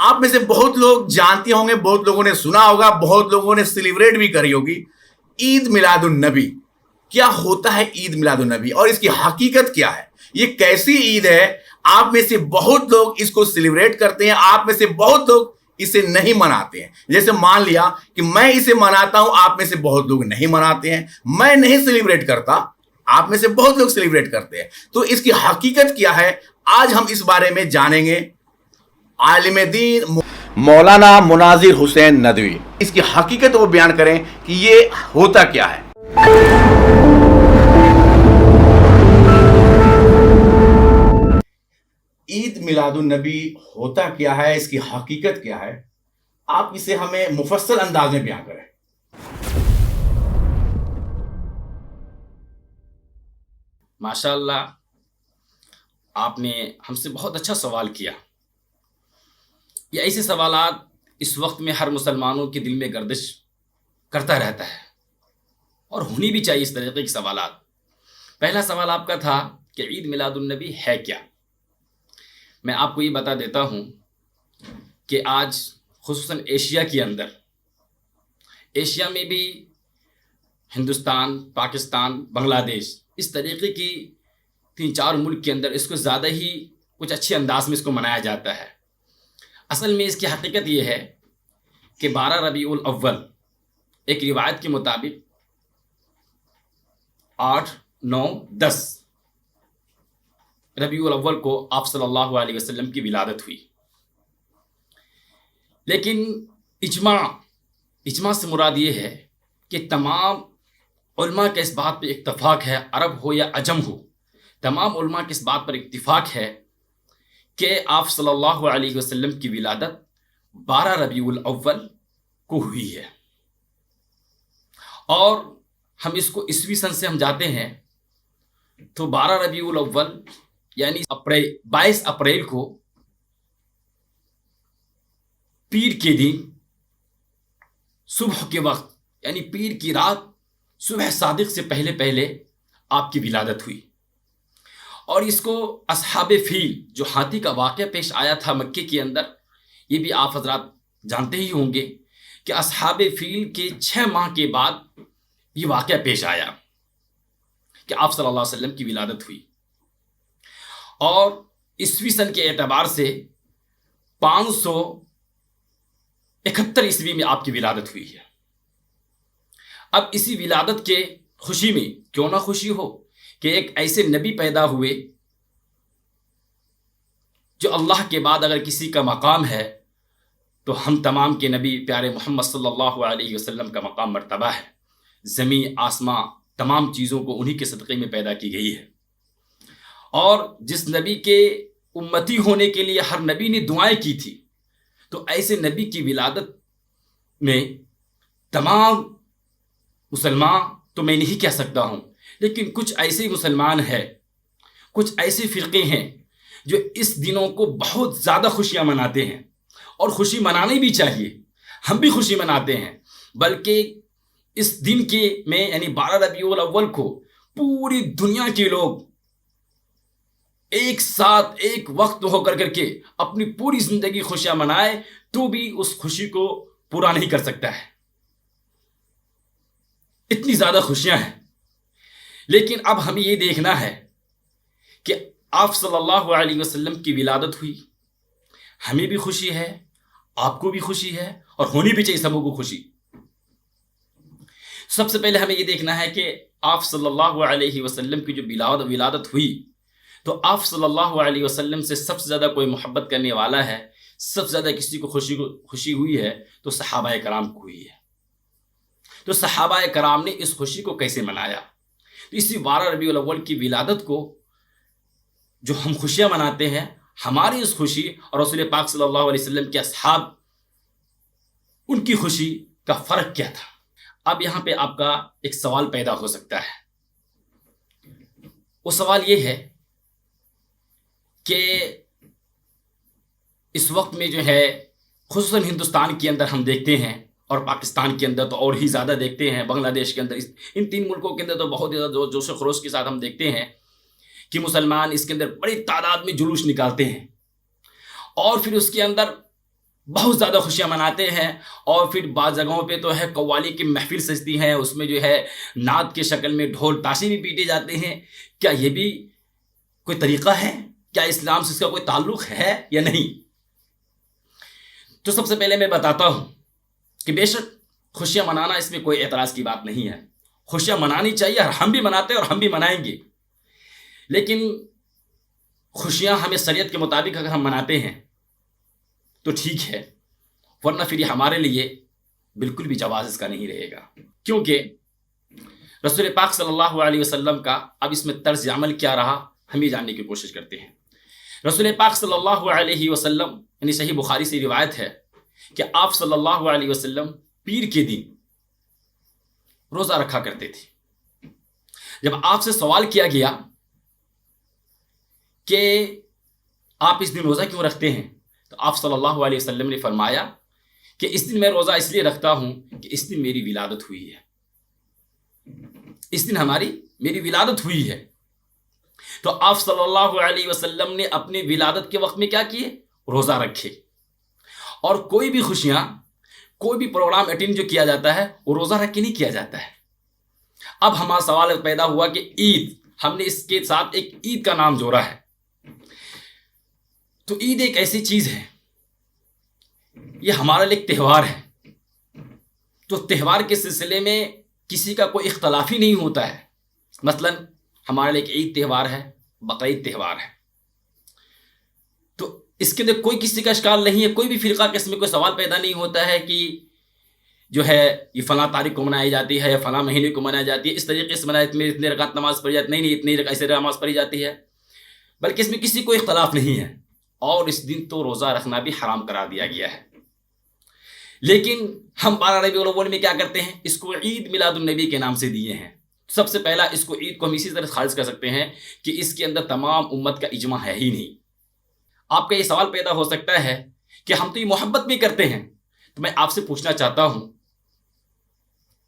آپ میں سے بہت لوگ جانتے ہوں گے، بہت لوگوں نے سنا ہوگا، بہت لوگوں نے سیلیبریٹ بھی کری ہوگی عید میلاد النبی۔ کیا ہوتا ہے عید میلاد النبی اور اس کی حقیقت کیا ہے؟ یہ کیسی عید ہے؟ آپ میں سے بہت لوگ اس کو سیلیبریٹ کرتے ہیں، آپ میں سے بہت لوگ اسے نہیں مناتے ہیں۔ جیسے مان لیا کہ میں اسے مناتا ہوں، آپ میں سے بہت لوگ نہیں مناتے ہیں۔ میں نہیں سیلیبریٹ کرتا، آپ میں سے بہت لوگ سیلیبریٹ کرتے ہیں۔ تو اس کی حقیقت کیا ہے؟ آج ہم اس بارے میں جانیں گے۔ عالم دین مولانا مناظر حسین ندوی اس کی حقیقت وہ بیان کریں کہ یہ ہوتا کیا ہے۔ عید میلاد النبی ہوتا کیا ہے، اس کی حقیقت کیا ہے؟ آپ اسے ہمیں مفصل انداز میں بیان کریں۔ ماشاء اللہ، آپ نے ہم سے بہت اچھا سوال کیا۔ یہ ایسے سوالات اس وقت میں ہر مسلمانوں کے دل میں گردش کرتا رہتا ہے، اور ہونی بھی چاہیے اس طریقے کے سوالات۔ پہلا سوال آپ کا تھا کہ عید میلاد النبی ہے کیا؟ میں آپ کو یہ بتا دیتا ہوں کہ آج خصوصاً ایشیا کے اندر، ایشیا میں بھی ہندوستان، پاکستان، بنگلہ دیش، اس طریقے کی 3-4 ملک کے اندر اس کو زیادہ ہی کچھ اچھے انداز میں اس کو منایا جاتا ہے۔ اصل میں اس کی حقیقت یہ ہے کہ 12 ربیع الاول ایک روایت کے مطابق 8، 9، 10 ربیع الاول کو آپ صلی اللہ علیہ وسلم کی ولادت ہوئی۔ لیکن اجماع سے مراد یہ ہے کہ تمام علماء کا اس بات پہ اتفاق ہے، عرب ہو یا عجم ہو، تمام علماء کے اس بات پر اتفاق ہے کہ آپ صلی اللہ علیہ وسلم کی ولادت 12 ربیع الاول کو ہوئی ہے۔ اور ہم اس کو عیسوی سن سے ہم جاتے ہیں تو 12 ربیع الاول یعنی 22 اپریل کو پیر کے دن صبح کے وقت، یعنی پیر کی رات صبح صادق سے پہلے آپ کی ولادت ہوئی۔ اور اس کو اصحاب فیل، جو ہاتھی کا واقعہ پیش آیا تھا مکے کے اندر، یہ بھی آپ حضرات جانتے ہی ہوں گے کہ اصحاب فیل کے 6 ماہ کے بعد یہ واقعہ پیش آیا کہ آپ صلی اللہ علیہ وسلم کی ولادت ہوئی۔ اور عیسوی سن کے اعتبار سے 571 عیسوی میں آپ کی ولادت ہوئی ہے۔ اب اسی ولادت کے خوشی میں کیوں نہ خوشی ہو کہ ایک ایسے نبی پیدا ہوئے جو اللہ کے بعد اگر کسی کا مقام ہے تو ہم تمام کے نبی پیارے محمد صلی اللہ علیہ وسلم کا مقام مرتبہ ہے۔ زمین آسمان تمام چیزوں کو انہی کے صدقے میں پیدا کی گئی ہے، اور جس نبی کے امتی ہونے کے لیے ہر نبی نے دعائیں کی تھی، تو ایسے نبی کی ولادت میں تمام مسلمان تو میں نہیں کہہ سکتا ہوں، لیکن کچھ ایسے مسلمان ہیں، کچھ ایسے فرقے ہیں جو اس دنوں کو بہت زیادہ خوشیاں مناتے ہیں، اور خوشی منانی بھی چاہیے، ہم بھی خوشی مناتے ہیں۔ بلکہ اس دن کے میں یعنی 12 ربیع الاول کو پوری دنیا کے لوگ ایک ساتھ ایک وقت ہو کر کے اپنی پوری زندگی خوشیاں منائے تو بھی اس خوشی کو پورا نہیں کر سکتا ہے، اتنی زیادہ خوشیاں ہیں۔ لیکن اب ہمیں یہ دیکھنا ہے کہ آپ صلی اللہ علیہ وسلم کی ولادت ہوئی، ہمیں بھی خوشی ہے، آپ کو بھی خوشی ہے، اور ہونی بھی چاہیے سبوں کو خوشی۔ سب سے پہلے ہمیں یہ دیکھنا ہے کہ آپ صلی اللہ علیہ وسلم کی جو ولادت ہوئی، تو آپ صلی اللہ علیہ وسلم سے سب سے زیادہ کوئی محبت کرنے والا ہے، سب سے زیادہ کسی کو خوشی ہوئی ہے تو صحابہ کرام کو ہوئی ہے۔ تو صحابہ کرام نے اس خوشی کو کیسے منایا؟ تو اسی 12 ربیع الاول کی ولادت کو جو ہم خوشیاں مناتے ہیں، ہماری اس خوشی اور رسول پاک صلی اللہ علیہ وسلم کے اصحاب ان کی خوشی کا فرق کیا تھا؟ اب یہاں پہ آپ کا ایک سوال پیدا ہو سکتا ہے۔ وہ سوال یہ ہے کہ اس وقت میں جو ہے خصوصاً ہندوستان کے اندر ہم دیکھتے ہیں، اور پاکستان کے اندر تو اور ہی زیادہ دیکھتے ہیں، بنگلہ دیش کے اندر، ان 3 ملکوں کے اندر تو بہت زیادہ جوش و خروش کے ساتھ ہم دیکھتے ہیں کہ مسلمان اس کے اندر بڑی تعداد میں جلوس نکالتے ہیں، اور پھر اس کے اندر بہت زیادہ خوشیاں مناتے ہیں، اور پھر بعض جگہوں پہ تو ہے قوالی کی محفل سجتی ہیں، اس میں جو ہے نعت کے شکل میں ڈھول تاشے بھی پیٹے جاتے ہیں۔ کیا یہ بھی کوئی طریقہ ہے؟ کیا اسلام سے اس کا کوئی تعلق ہے یا نہیں؟ تو سب سے پہلے میں بتاتا ہوں کہ بے شک خوشیاں منانا، اس میں کوئی اعتراض کی بات نہیں ہے، خوشیاں منانی چاہیے، اور ہم بھی مناتے ہیں اور ہم بھی منائیں گے، لیکن خوشیاں ہمیں شریعت کے مطابق اگر ہم مناتے ہیں تو ٹھیک ہے، ورنہ پھر یہ ہمارے لیے بالکل بھی جواز اس کا نہیں رہے گا، کیونکہ رسول پاک صلی اللہ علیہ وسلم کا اب اس میں طرز عمل کیا رہا ہم یہ جاننے کی کوشش کرتے ہیں۔ رسول پاک صلی اللہ علیہ وسلم، یعنی صحیح بخاری سے روایت ہے کہ آپ صلی اللہ علیہ وسلم پیر کے دن روزہ رکھا کرتے تھے۔ جب آپ سے سوال کیا گیا کہ آپ اس دن روزہ کیوں رکھتے ہیں، تو آپ صلی اللہ علیہ وسلم نے فرمایا کہ اس دن میں روزہ اس لیے رکھتا ہوں کہ اس دن میری ولادت ہوئی ہے، اس دن میری ولادت ہوئی ہے۔ تو آپ صلی اللہ علیہ وسلم نے اپنی ولادت کے وقت میں کیا کیے؟ روزہ رکھے۔ اور کوئی بھی خوشیاں، کوئی بھی پروگرام اٹینڈ جو کیا جاتا ہے وہ روزہ رکھ کے نہیں کیا جاتا ہے۔ اب ہمارا سوال پیدا ہوا کہ عید، ہم نے اس کے ساتھ ایک عید کا نام جوڑا ہے، تو عید ایک ایسی چیز ہے، یہ ہمارے لیے ایک تہوار ہے، تو تہوار کے سلسلے میں کسی کا کوئی اختلاف ہی نہیں ہوتا ہے۔ مثلا ہمارے لیے ایک عید تہوار ہے، بقرعید تہوار ہے، تو اس کے اندر کوئی کسی کا اشکال نہیں ہے، کوئی بھی فرقہ کے اس میں کوئی سوال پیدا نہیں ہوتا ہے کہ جو ہے یہ فلاں تاریخ کو منائی جاتی ہے یا فلاں مہینے کو منائی جاتی ہے، اس طریقے سے منائی، میں اتنے رکعت نماز پڑھی جاتی، نہیں اتنی ایسے نماز پڑھی جاتی ہے، بلکہ اس میں کسی کو اختلاف نہیں ہے، اور اس دن تو روزہ رکھنا بھی حرام قرار دیا گیا ہے۔ لیکن ہم 12 ربیع الاول میں کیا کرتے ہیں؟ اس کو عید میلاد النبی کے نام سے دیے ہیں۔ سب سے پہلا اس کو عید کو ہم اسی طرح خارج کر سکتے ہیں کہ اس کے اندر تمام امت کا اجماع ہے ہی نہیں۔ آپ کا یہ سوال پیدا ہو سکتا ہے کہ ہم تو یہ محبت بھی کرتے ہیں، تو میں آپ سے پوچھنا چاہتا ہوں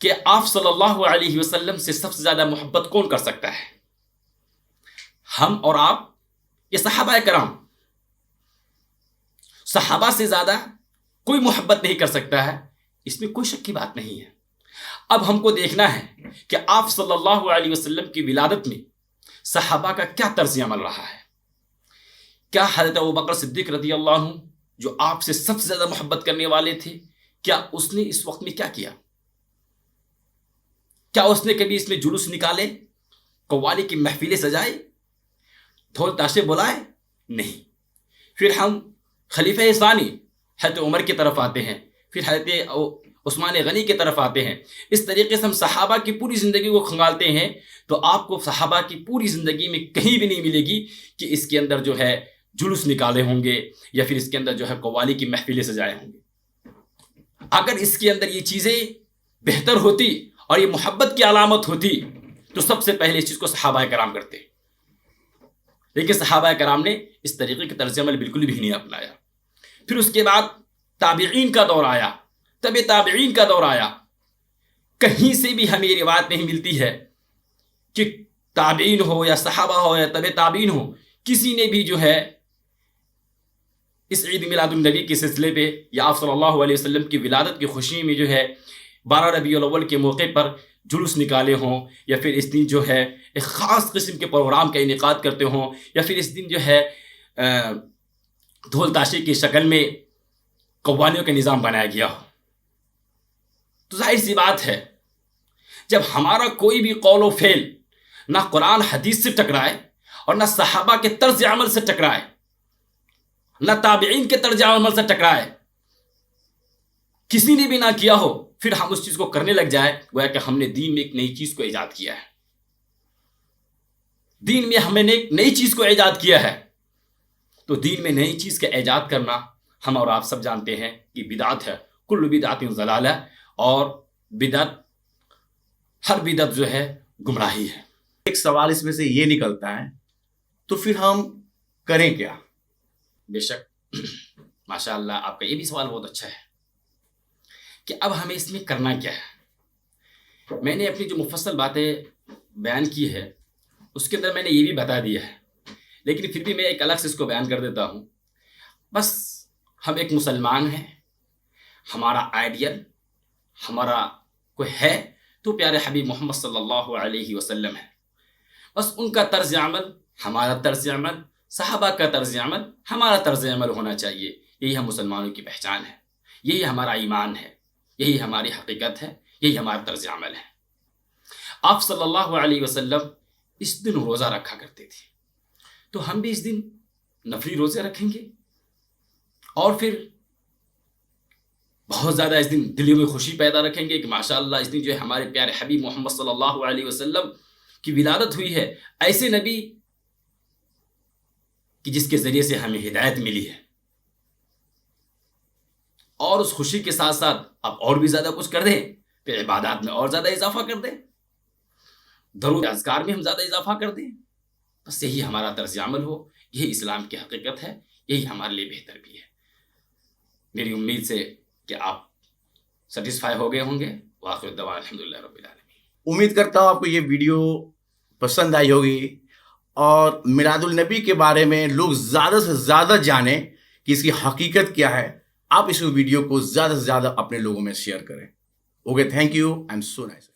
کہ آپ صلی اللہ علیہ وسلم سے سب سے زیادہ محبت کون کر سکتا ہے؟ ہم اور آپ، یہ صحابہ کرام؟ صحابہ سے زیادہ کوئی محبت نہیں کر سکتا ہے، اس میں کوئی شک کی بات نہیں ہے۔ اب ہم کو دیکھنا ہے کہ آپ صلی اللہ علیہ وسلم کی ولادت میں صحابہ کا کیا طرز عمل رہا ہے۔ کیا حضرت ابوبکر صدیق رضی اللہ عنہ، جو آپ سے سب سے زیادہ محبت کرنے والے تھے، کیا اس نے اس وقت میں کیا کیا؟ کیا اس نے کبھی اس میں جلوس نکالے، قوالی کی محفلیں سجائے، ڈھول تاشے بلائے؟ نہیں۔ پھر ہم خلیفہ ثانی حضرت عمر کی طرف آتے ہیں، پھر حضرت عثمان غنی کی طرف آتے ہیں، اس طریقے سے ہم صحابہ کی پوری زندگی کو کھنگالتے ہیں، تو آپ کو صحابہ کی پوری زندگی میں کہیں بھی نہیں ملے گی کہ اس کے اندر جو ہے جلوس نکالے ہوں گے یا پھر اس کے اندر جو ہے قوالی کی محفلیں سجائے ہوں گے۔ اگر اس کے اندر یہ چیزیں بہتر ہوتی اور یہ محبت کی علامت ہوتی تو سب سے پہلے اس چیز کو صحابہ کرام کرتے، لیکن صحابہ کرام نے اس طریقے کے طرز عمل بالکل بھی نہیں اپنایا۔ پھر اس کے بعد تابعین کا دور آیا، تب تابعین کا دور آیا، کہیں سے بھی ہمیں یہ روایت نہیں ملتی ہے کہ تابعین ہو یا صحابہ ہو یا تب تابعین ہو، کسی نے بھی جو ہے اس عید میلاد النبی کے سلسلے پہ یا آپ صلی اللہ علیہ وسلم کی ولادت کی خوشی میں جو ہے 12 ربیع الاول کے موقع پر جلوس نکالے ہوں، یا پھر اس دن جو ہے ایک خاص قسم کے پروگرام کا انعقاد کرتے ہوں، یا پھر اس دن جو ہے ڈھول تاشے کی شکل میں قوالیوں کا نظام بنایا گیا ہو۔ تو ظاہر سی بات ہے، جب ہمارا کوئی بھی قول و فعل نہ قرآن حدیث سے ٹکرائے اور نہ صحابہ کے طرز عمل سے ٹکرائے، نہ تابعین کے طرز عمل سے ٹکرائے، کسی نے بھی نہ کیا ہو، پھر ہم اس چیز کو کرنے لگ جائے، گویا کہ ہم نے دین میں ایک نئی چیز کو ایجاد کیا ہے۔ دین میں ہم نے ایک نئی چیز کو ایجاد کیا ہے، تو دین میں نئی چیز کا ایجاد کرنا ہم اور آپ سب جانتے ہیں کہ بدعت ہے، کل بدعت ضلالہ، اور بدعت، ہر بدعت جو ہے گمراہی ہے۔ ایک سوال اس میں سے یہ نکلتا ہے، تو پھر ہم کریں کیا؟ بے شک ماشاء اللہ آپ کا یہ بھی سوال بہت اچھا ہے کہ اب ہمیں اس میں کرنا کیا ہے۔ میں نے اپنی جو مفصل باتیں بیان کی ہے اس کے اندر میں نے یہ بھی بتا دیا ہے، لیکن پھر بھی میں ایک الگ سے اس کو بیان کر دیتا ہوں۔ بس ہم ایک مسلمان ہیں، ہمارا آئیڈیل ہمارا کوئی ہے تو پیارے حبیب محمد صلی اللہ علیہ وسلم ہے. بس ان کا طرز عمل ہمارا طرز عمل، صحابہ کا طرز عمل ہمارا طرز عمل ہونا چاہیے. یہی ہم مسلمانوں کی پہچان ہے، یہی ہمارا ایمان ہے، یہی ہماری حقیقت ہے، یہی ہمارا طرز عمل ہے. آپ صلی اللہ علیہ وسلم اس دن روزہ رکھا کرتے تھے، تو ہم بھی اس دن نفلی روزے رکھیں گے اور پھر بہت زیادہ اس دن دلوں میں خوشی پیدا رکھیں گے کہ ماشاءاللہ اس دن جو ہے ہمارے پیارے حبیب محمد صلی اللہ علیہ وسلم کی ولادت ہوئی ہے، ایسے نبی کہ جس کے ذریعے سے ہمیں ہدایت ملی ہے. اور اس خوشی کے ساتھ ساتھ آپ اور بھی زیادہ کچھ کر دیں، پھر عبادات میں اور زیادہ اضافہ کر دیں، درود اذکار میں ہم زیادہ اضافہ کر دیں. بس یہی ہمارا طرز عمل ہو، یہی اسلام کی حقیقت ہے، یہی ہمارے لیے بہتر بھی ہے. میری امید سے کہ آپ سیٹسفائی ہو گئے ہوں گے. وآخر الدعوانا الحمدللہ رب العالمین. امید کرتا ہوں آپ کو یہ ویڈیو پسند آئی ہوگی اور میلاد النبی کے بارے میں لوگ زیادہ سے زیادہ جانیں کہ اس کی حقیقت کیا ہے. آپ اس ویڈیو کو زیادہ سے زیادہ اپنے لوگوں میں شیئر کریں. Okay, thank you. I am so nice.